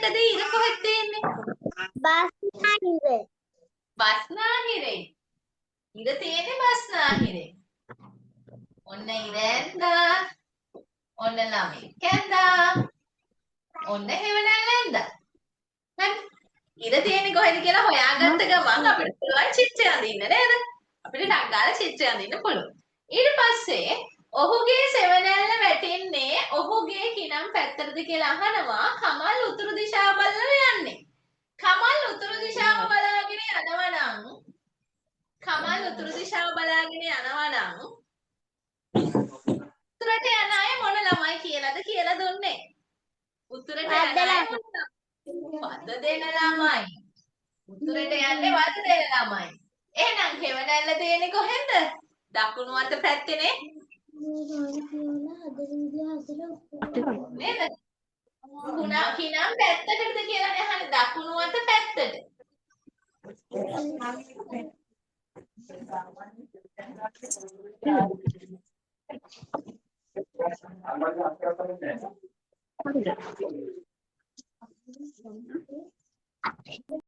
පැත්තද ඉර කොහෙද තියෙන්නේ? බස්නාහිරේ. බස්නාහිරේ. ඉර තියෙන්නේ බස්නාහිරේ. ඔන්න ඉර ඇන්දා. ඔන්න ළමෙක් ඇන්දා. ඔන්න හෙවණැල්ල ඇන්දා. හරි. ඉර තියෙන්නේ කොහෙද කියලා හොයාගත්ත ගමන් අපිට පුළුවන් චිත්‍රය අඳින්න නේද? අපිට ටක් ගාලා චිත්‍රය අඳින්න පුළුවන්. ඊට පස්සේ ඔහුගේ සෙවණැල්ල වැටෙන්නේ ඔහුගේ කිනම් පැත්තටද කියලා අහනවා. කමල් උතුරු දිශාව බලලා යන්නේ. කමල් උතුරු දිශාව බලාගෙන යනවා නම් උතුරට යන අය මොන ළමයි කියලාද කියලා දුන්නේ? උතුරට යන අය වද දෙන ළමයි. උතුරට යන්නේ වද දෙන ළමයි. එහෙනම් හෙවණැල්ල තියෙන්නේ කොහෙන්ද? දකුණු අත පැත්තේනේ. නේද? කිනම් පැත්තකටද කියලා අහන්නේ දකුණු අත පැත්තට.